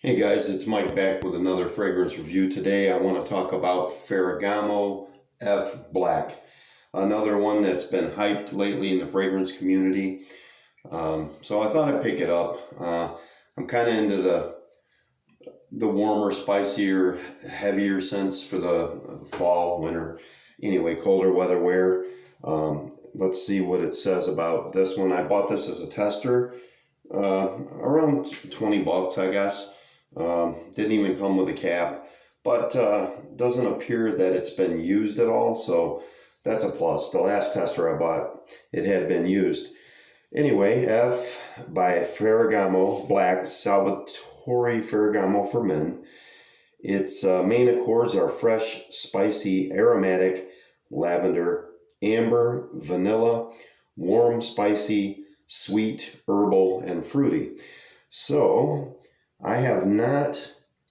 Hey guys, it's Mike back with another fragrance review. Today I want to talk about Ferragamo F Black, another one that's been hyped lately in the fragrance community. So I thought I'd pick it up. I'm kind of into the warmer, spicier, heavier scents for the fall, winter, anyway, colder weather wear. Let's see what it says about this one. I bought this as a tester, around 20 bucks, I guess. Didn't even come with a cap, but doesn't appear that it's been used at all, so that's a plus. The last tester I bought, it had been used. Anyway, F by Ferragamo Black, Salvatore Ferragamo for men. Its main accords are fresh, spicy, aromatic, lavender, amber, vanilla, warm, spicy, sweet, herbal, and fruity. So I have not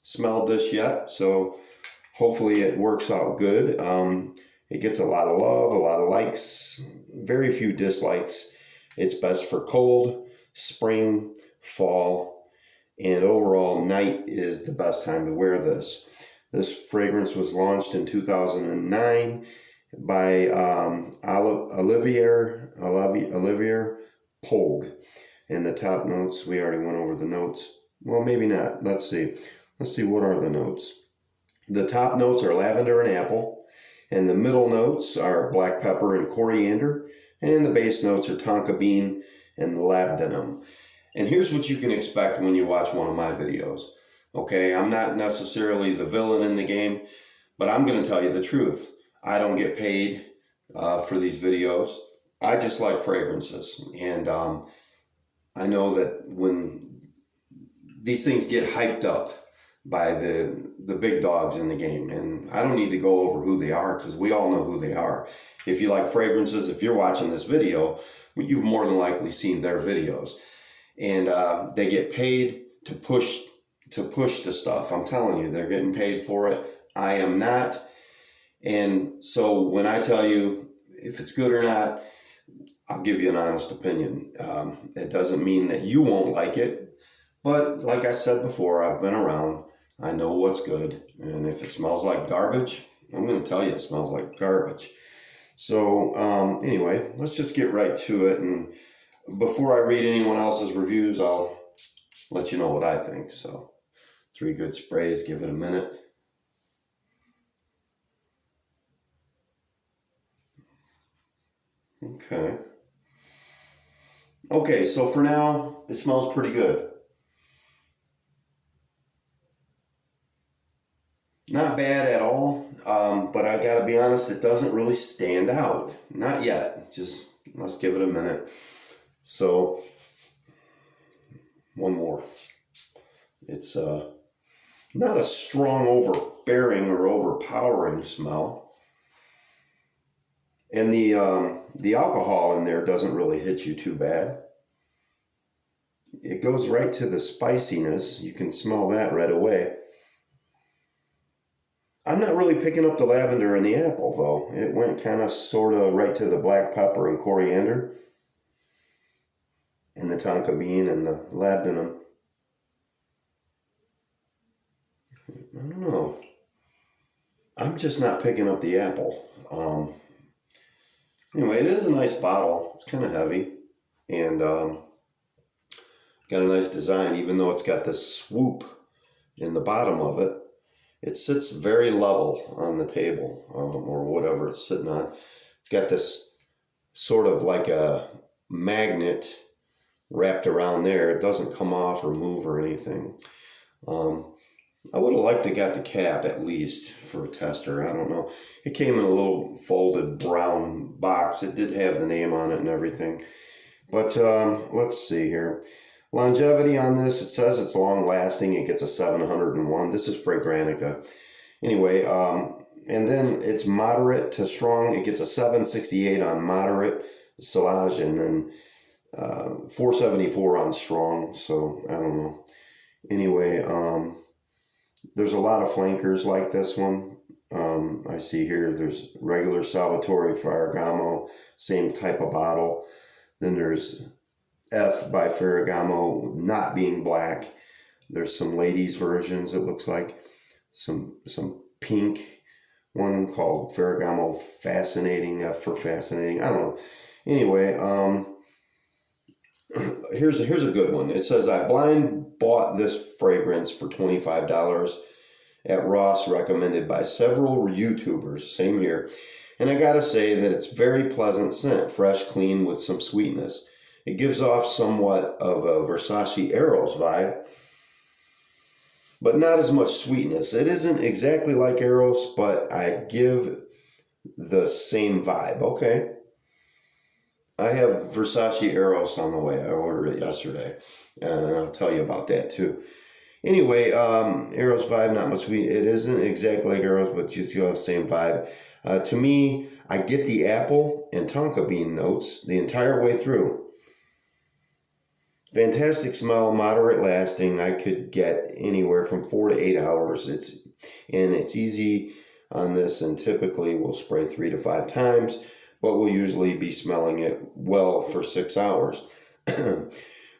smelled this yet, so hopefully it works out good. It gets a lot of love, a lot of likes, very few dislikes. It's best for cold, spring, fall, and overall night is the best time to wear this. This fragrance was launched in 2009 by Olivier Pogue. And the top notes, we already went over the notes. Well, maybe not. Let's see. What are the notes? The top notes are lavender and apple, and the middle notes are black pepper and coriander, and the base notes are tonka bean and labdanum. And here's what you can expect when you watch one of my videos. Okay, I'm not necessarily the villain in the game, but I'm going to tell you the truth. I don't get paid for these videos. I just like fragrances, and I know that when these things get hyped up by the big dogs in the game, and I don't need to go over who they are because we all know who they are. If you like fragrances, if you're watching this video, you've more than likely seen their videos, and they get paid to push the stuff. I'm telling you, they're getting paid for it. I am not, and so when I tell you if it's good or not, I'll give you an honest opinion. It doesn't mean that you won't like it. But like I said before, I've been around. I know what's good. And if it smells like garbage, I'm going to tell you it smells like garbage. So anyway, let's just get right to it. And before I read anyone else's reviews, I'll let you know what I think. So 3 good sprays, give it a minute. Okay. Okay, so for now, it smells pretty good. Not bad at all, but I gotta be honest, it doesn't really stand out. Not yet. Just let's give it a minute. So, one more. It's not a strong, overbearing or overpowering smell, and the alcohol in there doesn't really hit you too bad. It goes right to the spiciness. You can smell that right away. I'm not really picking up the lavender and the apple, though. It went kind of sort of right to the black pepper and coriander and the tonka bean and the labdanum. I don't know. I'm just not picking up the apple. Anyway, it is a nice bottle. It's kind of heavy and got a nice design, even though it's got this swoop in the bottom of it. It sits very level on the table or whatever it's sitting on. It's got this sort of like a magnet wrapped around there. It doesn't come off or move or anything. I would have liked to get the cap at least for a tester. I don't know. It came in a little folded brown box. It did have the name on it and everything. But let's see here. Longevity on this, it says it's long lasting. It gets a 701. This is Fragrantica. Anyway, and then it's moderate to strong. It gets a 768 on moderate silage and then 474 on strong. So I don't know. Anyway, there's a lot of flankers like this one. I see here there's regular Salvatore Ferragamo, same type of bottle. Then there's F by Ferragamo, not being black. There's some ladies versions, it looks like. Some pink one called Ferragamo Fascinating, F for Fascinating. I don't know. Anyway, here's a good one. It says, I blind bought this fragrance for $25 at Ross, recommended by several YouTubers. Same here. And I gotta say that it's very pleasant scent, fresh, clean, with some sweetness. It gives off somewhat of a Versace Eros vibe, but not as much sweetness. It isn't exactly like Eros, but I give the same vibe. Okay. I have Versace Eros on the way. I ordered it yesterday, and I'll tell you about that too. Anyway, Eros vibe, not much sweet. It isn't exactly like Eros, but just the same vibe. To me, I get the apple and tonka bean notes the entire way through. Fantastic smell, moderate lasting. I could get anywhere from 4 to 8 hours. It's easy on this, and typically we'll spray 3 to 5 times, but we'll usually be smelling it well for 6 hours.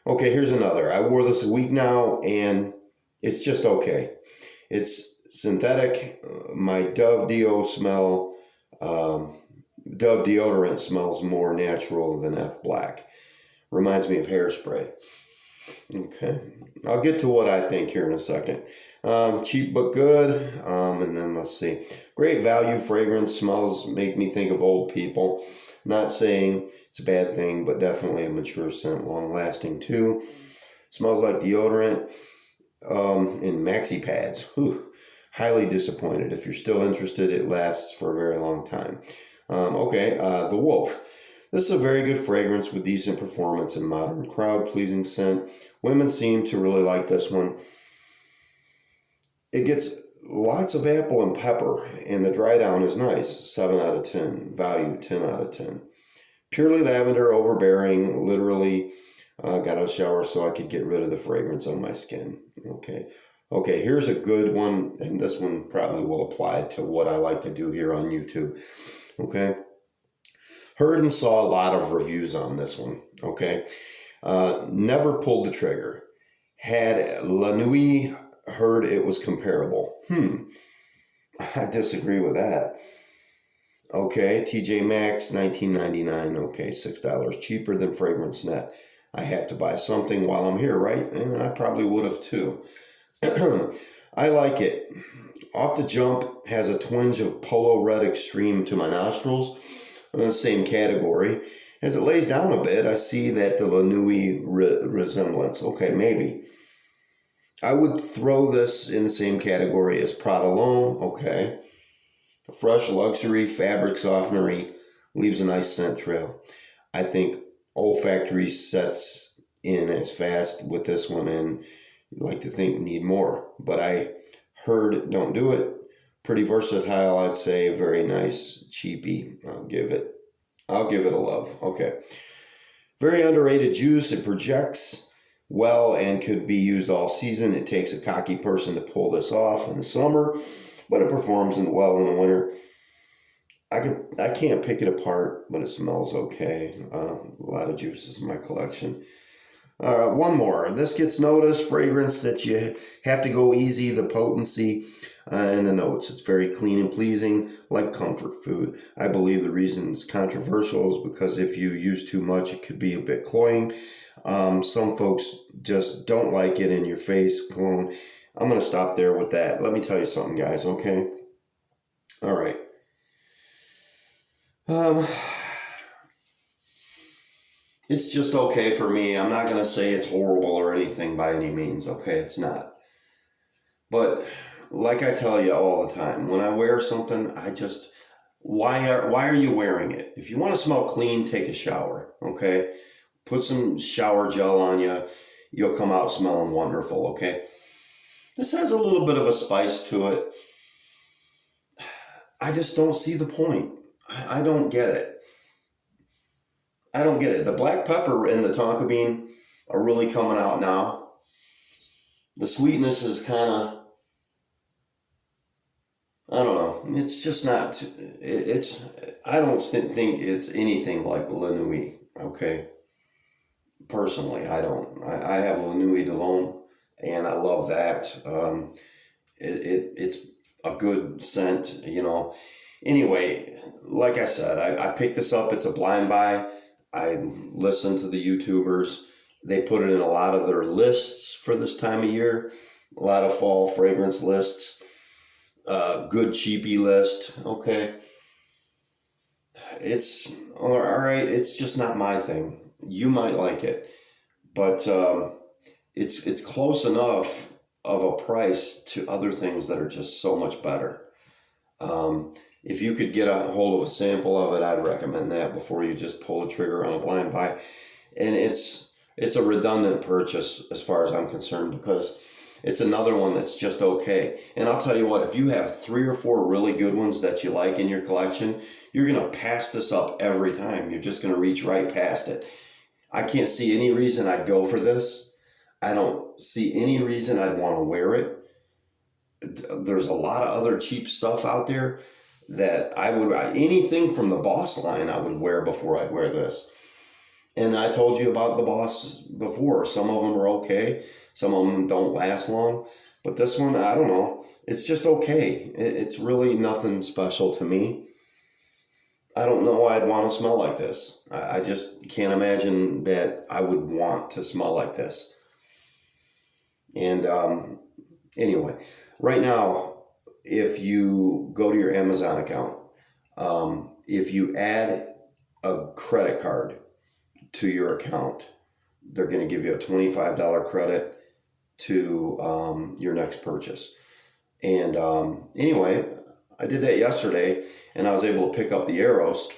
Okay, here's another. I wore this a week now, and it's just okay. It's synthetic. My Dove Deo smell, Dove deodorant smells more natural than F Black. Reminds me of hairspray. Okay, I'll get to what I think here in a second. Cheap but good. And then let's see. Great value fragrance. Smells make me think of old people. Not saying it's a bad thing, but definitely a mature scent, long lasting too. Smells like deodorant in maxi pads. Whew. Highly disappointed. If you're still interested, it lasts for a very long time. Okay, The Wolf. This is a very good fragrance with decent performance and modern crowd-pleasing scent. Women seem to really like this one. It gets lots of apple and pepper, and the dry down is nice. 7 out of 10. Value, 10 out of 10. Purely lavender, overbearing. Literally got out of the shower so I could get rid of the fragrance on my skin. Okay, here's a good one, and this one probably will apply to what I like to do here on YouTube. Okay. Heard and saw a lot of reviews on this one, okay? Never pulled the trigger. Had La Nuit heard it was comparable. I disagree with that. Okay, TJ Maxx, $19.99. Okay, $6 cheaper than Fragrance Net. I have to buy something while I'm here, right? And I probably would have too. I like it. Off the jump, has a twinge of Polo Red Extreme to my nostrils. In the same category. As it lays down a bit, I see that the La Nuit resemblance. Okay, maybe. I would throw this in the same category as Prada L'Homme. Okay. A fresh luxury fabric softener leaves a nice scent trail. I think olfactory sets in as fast with this one, and you'd like to think need more. But I heard don't do it. Pretty versatile, I'd say. Very nice, cheapy. I'll give it a love. Okay. Very underrated juice. It projects well and could be used all season. It takes a cocky person to pull this off in the summer, but it performs well in the winter. I can't pick it apart, but it smells okay. A lot of juices in my collection. One more. This gets noticed. Fragrance that you have to go easy. The potency. And the notes. It's very clean and pleasing, like comfort food. I believe the reason it's controversial is because if you use too much, it could be a bit cloying. Some folks just don't like it in your face cologne. I'm going to stop there with that. Let me tell you something, guys, okay? All right. It's just okay for me. I'm not going to say it's horrible or anything by any means, okay? It's not. But like I tell you all the time, when I wear something, why are you wearing it? If you want to smell clean, take a shower, okay? Put some shower gel on you. You'll come out smelling wonderful, okay? This has a little bit of a spice to it. I just don't see the point. I don't get it. I don't get it. The black pepper and the tonka bean are really coming out now. The sweetness is kind of, I don't know. It's just not, I don't think it's anything like La Nuit, okay? Personally, I don't. I have La Nuit de L'Homme, and I love that. It's a good scent, you know. Anyway, like I said, I picked this up. It's a blind buy. I listened to the YouTubers. They put it in a lot of their lists for this time of year. A lot of fall fragrance lists. Good cheapy list. Okay. It's all right. It's just not my thing. You might like it, but it's close enough of a price to other things that are just so much better. If you could get a hold of a sample of it, I'd recommend that before you just pull the trigger on a blind buy. And it's a redundant purchase as far as I'm concerned, because it's another one that's just okay. And I'll tell you what, if you have 3 or 4 really good ones that you like in your collection, you're going to pass this up every time. You're just going to reach right past it. I can't see any reason I'd go for this. I don't see any reason I'd want to wear it. There's a lot of other cheap stuff out there that I would, anything from the Boss line I would wear before I'd wear this. And I told you about the Boss before. Some of them are okay. Some of them don't last long. But this one, I don't know. It's just okay. It's really nothing special to me. I don't know why I'd want to smell like this. I just can't imagine that I would want to smell like this. And anyway, right now, if you go to your Amazon account, if you add a credit card to your account, they're going to give you a $25 credit to your next purchase. And anyway, I did that yesterday, and I was able to pick up the Arrows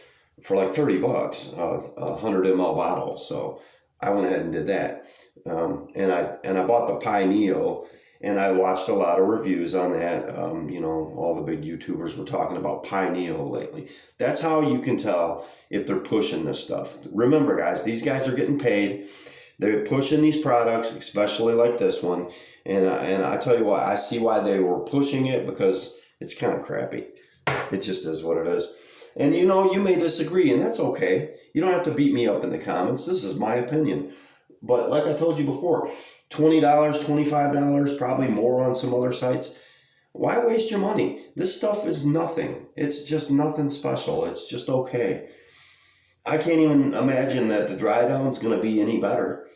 for like $30, a 100 ml bottle. So I went ahead and did that. And I bought the Pi Neo, and I watched a lot of reviews on that. You know, all the big YouTubers were talking about Pi Neo lately. That's how you can tell if they're pushing this stuff. Remember, guys, these guys are getting paid. They're pushing these products, especially like this one. And I tell you what, I see why they were pushing it, because it's kind of crappy. It just is what it is. And you know, you may disagree, and that's okay. You don't have to beat me up in the comments. This is my opinion. But like I told you before, $20, $25, probably more on some other sites. Why waste your money? This stuff is nothing. It's just nothing special. It's just okay. I can't even imagine that the dry down is going to be any better.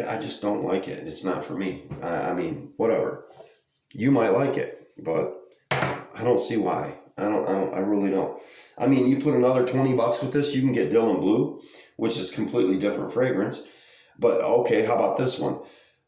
I just don't like it. It's not for me. I mean, whatever. You might like it, but I don't see why. I really don't. I mean, you put another $20 with this, you can get Dylan Blue, which is completely different fragrance. But okay, how about this one?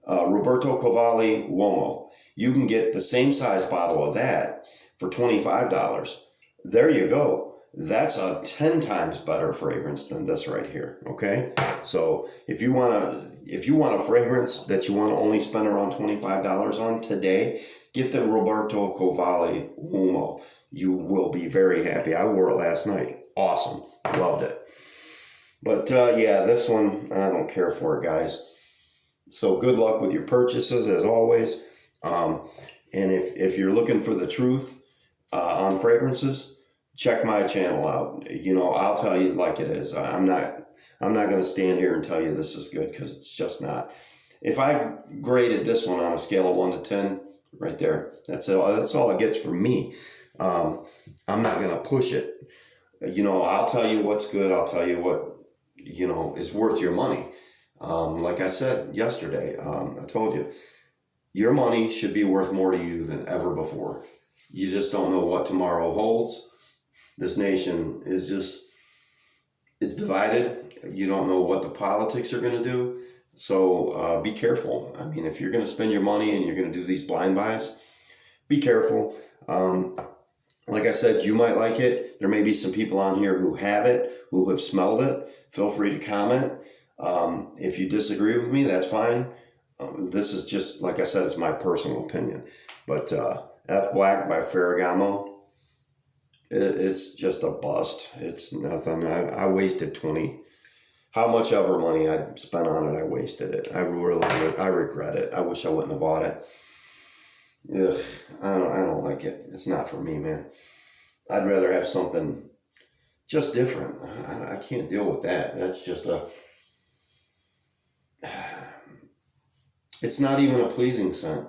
Roberto Cavalli Uomo. You can get the same size bottle of that for $25. There you go. That's a 10 times better fragrance than this right here. Okay, so if you want a fragrance that you want to only spend around $25 on today, get the Roberto Cavalli Uomo. You will be very happy. I wore it last night. Awesome, loved it. But yeah, this one, I don't care for it, guys. So good luck with your purchases, as always. And if you're looking for the truth on fragrances, check my channel out. You know, I'll tell you like it is. I'm not going to stand here and tell you this is good, because it's just not. If I graded this one on a scale of 1 to 10, right there, that's all it gets from me. I'm not going to push it. You know, I'll tell you what's good. I'll tell you what, you know, is worth your money. Like I said yesterday, I told you, your money should be worth more to you than ever before. You just don't know what tomorrow holds. This nation is it's divided. You don't know what the politics are going to do. So be careful. I mean, if you're going to spend your money and you're going to do these blind buys, be careful. Like I said, you might like it. There may be some people on here who have it, who have smelled it. Feel free to comment. If you disagree with me, that's fine. This is just, like I said, it's my personal opinion. But Black by Ferragamo, it's just a bust. It's nothing. I wasted 20. How much ever money I spent on it, I wasted it. I regret it. I wish I wouldn't have bought it. Ugh, I don't like it. It's not for me, man. I'd rather have something just different. I can't deal with that. That's just It's not even a pleasing scent.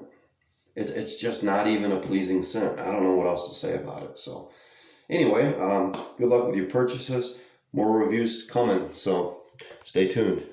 It's just not even a pleasing scent. I don't know what else to say about it. So anyway, good luck with your purchases. More reviews coming, so stay tuned.